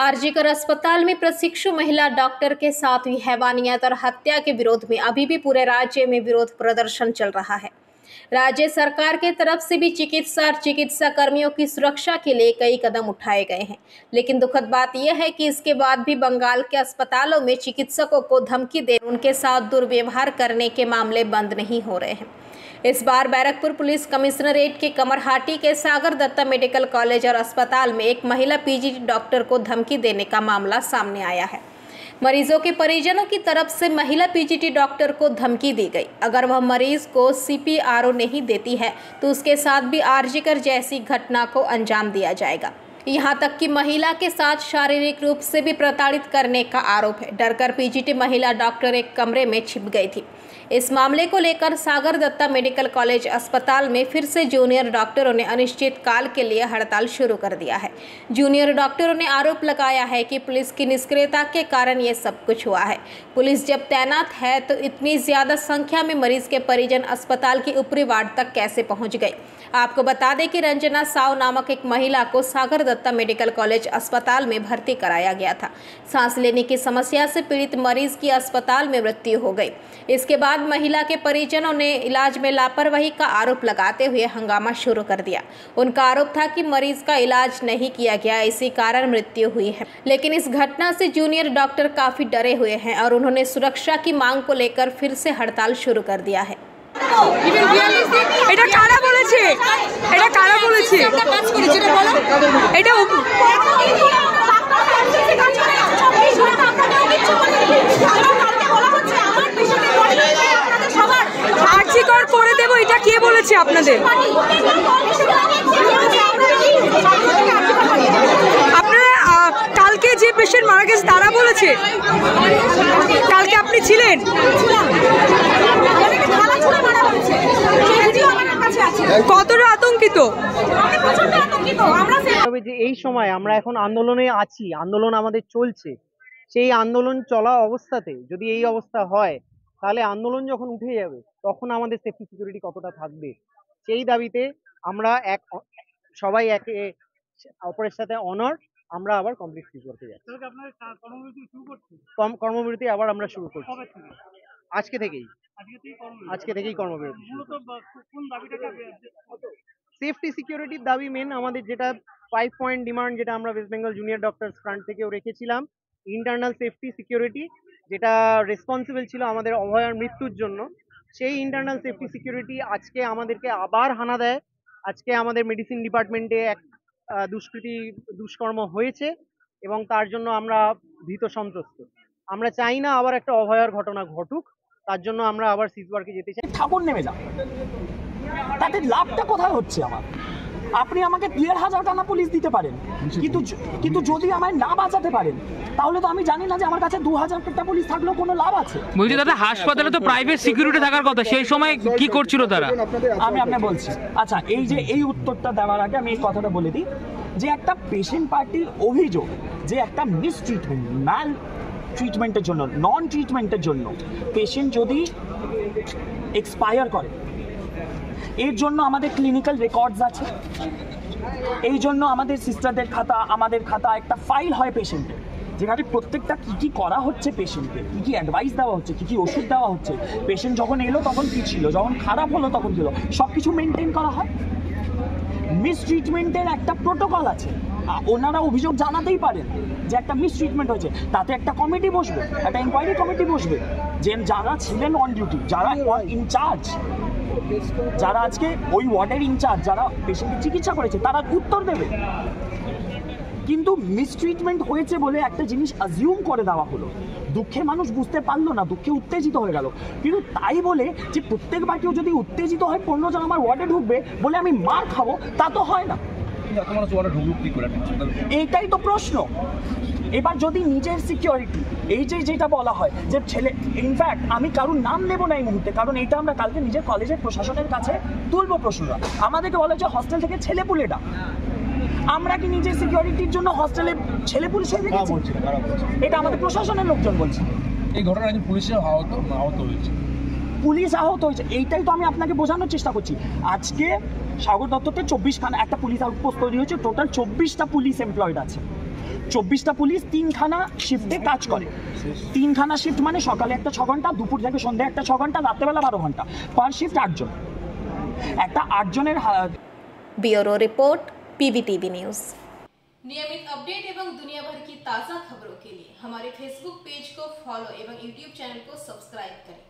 आरजीकर अस्पताल में प्रशिक्षु महिला डॉक्टर के साथ हुई हैवानियत और हत्या के विरोध में अभी भी पूरे राज्य में विरोध प्रदर्शन चल रहा है। राज्य सरकार के तरफ से भी चिकित्सा और चिकित्सा कर्मियों की सुरक्षा के लिए कई कदम उठाए गए हैं, लेकिन दुखद बात यह है कि इसके बाद भी बंगाल के अस्पतालों में चिकित्सकों को धमकी देकर उनके साथ दुर्व्यवहार करने के मामले बंद नहीं हो रहे हैं। इस बार बैरकपुर पुलिस कमिश्नरेट के कमरहाटी के सागर दत्ता मेडिकल कॉलेज और अस्पताल में एक महिला पीजीटी डॉक्टर को धमकी देने का मामला सामने आया है। मरीजों के परिजनों की तरफ से महिला पीजीटी डॉक्टर को धमकी दी गई, अगर वह मरीज को CPRO नहीं देती है तो उसके साथ भी आरजीकर जैसी घटना को अंजाम दिया जाएगा। यहाँ तक कि महिला के साथ शारीरिक रूप से भी प्रताड़ित करने का आरोप है। डरकर पीजीटी महिला डॉक्टर एक कमरे में छिप गई थी। इस मामले को लेकर सागर दत्ता मेडिकल कॉलेज अस्पताल में फिर से जूनियर डॉक्टरों ने अनिश्चित काल के लिए हड़ताल शुरू कर दिया है। जूनियर डॉक्टरों ने आरोप लगाया है कि पुलिस की निष्क्रियता के कारण ये सब कुछ हुआ है। पुलिस जब तैनात है तो इतनी ज्यादा संख्या में मरीज के परिजन अस्पताल की ऊपरी वार्ड तक कैसे पहुंच गए। आपको बता दें कि रंजना साव नामक एक महिला को सागर दत्ता मेडिकल कॉलेज अस्पताल में भर्ती कराया गया था। सांस लेने की समस्या से पीड़ित मरीज की अस्पताल में मृत्यु हो गई। इसके बाद महिला के परिजनों ने इलाज में लापरवाही का आरोप लगाते हुए हंगामा शुरू कर दिया। उनका आरोप था कि मरीज का इलाज नहीं किया गया, इसी कारण मृत्यु हुई है। लेकिन इस घटना से जूनियर डॉक्टर काफी डरे हुए हैं और उन्होंने सुरक्षा की मांग को लेकर फिर से हड़ताल शुरू कर दिया है। এটা কারা বলেছে? এটা কারা বলেছে? এটা কাজ করেছে রে বলো। এটা আর্জিকর করে দেব, এটা কে বলেছে আপনাদের? আপনারা কালকে যে পেশেন্ট মারা গেছে তারা বলেছে? কালকে আপনি ছিলেন? কতটা আতঙ্কিত? যে এই সময় আমরা এখন আন্দোলনে আছি, আন্দোলন আমাদের চলছে, সেই আন্দোলন চলা অবস্থাতে যদি এই অবস্থা হয় তাহলে আন্দোলন যখন উঠে যাবে তখন আমাদের সেফটি সিকিউরিটি কতটা থাকবে, সেই দাবিতে আমরা সবাই একে অপরের সাথে অনার আমরা আবার কমপ্লিট করতে যাচ্ছি। কর্মবিরতি আবার আমরা শুরু করছি আজকে থেকেই কর্মবিরতি। সেফটি সিকিউরিটির দাবি মেন আমাদের, যেটা 5 পয়েন্ট ডিমান্ড, যেটা আমরা West Bengal junior doctors front থেকেও রেখেছিলাম। ইন্টারনাল সেফটি সিকিউরিটি, যেটা রেসপন্সিবল ছিল আমাদের অভয়ার মৃত্যুর জন্য, সেই ইন্টারনাল সেফটি সিকিউরিটি আজকে আমাদেরকে আবার হানা দেয়। আজকে আমাদের মেডিসিন ডিপার্টমেন্টে এক দুষ্কর্ম হয়েছে এবং তার জন্য আমরা ভীত সন্ত্রস্ত। আমরা চাই না আবার একটা অভয়ার ঘটনা ঘটুক, তার জন্য আমরা আবার সিজওয়ার্কে যেতে চাই। ঠাকুর নেমে যাও, তাতে লাভটা কোথায় হচ্ছে আমার? আপনি আমাকে 1,500 টাকা পুলিশ দিতে পারেন, কিন্তু যদি আমায় না বাঁচাতে পারেন তাহলে তো আমি জানি না যে আমার কাছে 2,000 টাকা পুলিশ থাকলেও কোনো লাভ আছে। বলছি দাদা, হাসপাতালে তো প্রাইভেট সিকিউরিটি থাকার কথা, সেই সময় কি করছিল তারা? আমি আপনাকে বলছি। আচ্ছা, এই উত্তরটা দেওয়ার আগে আমি এই কথাটা বলে দিই যে একটা পেশেন্ট পার্টির অভিযোগ যে একটা মিসট্রিটমেন্ট, ম্যাল ট্রিটমেন্টের জন্য, নন ট্রিটমেন্টের জন্য পেশেন্ট যদি এক্সপায়ার করে, এর জন্য আমাদের ক্লিনিক্যাল রেকর্ডস আছে, এই জন্য আমাদের সিস্টারদের খাতা, আমাদের খাতা একটা ফাইল হয় পেশেন্টের, যেখানে প্রত্যেকটা কী করা হচ্ছে পেশেন্টকে, কী অ্যাডভাইস দেওয়া হচ্ছে, কী ওষুধ দেওয়া হচ্ছে, পেশেন্ট যখন এলো তখন কী ছিল, যখন খারাপ হলো তখন ছিল, সব কিছু মেনটেন করা হয়। মিসট্রিটমেন্টের একটা প্রোটোকল আছে, ওনারা অভিযোগ জানাতেই পারেন যে একটা মিসট্রিটমেন্ট হয়েছে, তাতে একটা কমিটি বসবে, একটা ইনকোয়ারি কমিটি বসবে, যে যারা ছিলেন অন ডিউটি, যারা ইনচার্জ, যারা আজকে ওই ওয়ার্ডের ইনচার্জ, যারা পেশেন্টের চিকিৎসা করেছে, তারা উত্তর দেবে। কিন্তু মিসট্রিটমেন্ট হয়েছে বলে একটা জিনিস অ্যাজিউম করে দেওয়া হলো, দুঃখে মানুষ বুঝতে পারলো না, দুঃখে উত্তেজিত হয়ে গেল। কিন্তু তাই বলে যে প্রত্যেকবার কেউ যদি উত্তেজিত হয় 15 জন আমার ওয়ার্ডে ঢুকবে বলে আমি মার খাবো, তা তো হয় না। এইটাই তো প্রশ্ন। এবার যদি নিজের সিকিউরিটি, এই যেটা বলা হয় যে ছেলে, ইনফ্যাক্ট আমি কারোর নাম নেব না এই মুহূর্তে, কারণ এইটা আমরা কালকে নিজের কলেজের প্রশাসনের কাছে তুলবো প্রশ্নটা। আমাদেরকে বলা হচ্ছে হস্টেল থেকে ছেলেপুলে ডাক, আমরা কি নিজের সিকিউরিটির জন্য হস্টেলে ছেলেপুলে ছেড়ে রেখেছি? এটা আমাদের প্রশাসনের লোকজন বলছে। এই ঘটনায় পুলিশের আহত হয়েছে, পুলিশ আহত হয়েছে, এইটাই তো আমি আপনাকে বোঝানোর চেষ্টা করছি। আজকে সাগর দত্ততে 24খানা একটা পুলিশ আউটপোস্ট তৈরি হয়েছে, টোটাল 24টা পুলিশ এমপ্লয়েড আছে। 24টা পুলিশ 3খানা শিফটে কাজ করে। 3খানা শিফট মানে সকালে একটা 6 ঘন্টা, দুপুর থেকে সন্ধ্যা একটা 6 ঘন্টা, রাত্রেবেলা 12 ঘন্টা, পার শিফট 8 জন। একটা 8 জনের ब्यूरो रिपोर्ट PVTV न्यूज। नियमित अपडेट एवं दुनिया भर की ताज़ा खबरों के लिए हमारे फेसबुक पेज को फॉलो एवं यूट्यूब चैनल को सब्सक्राइब करें।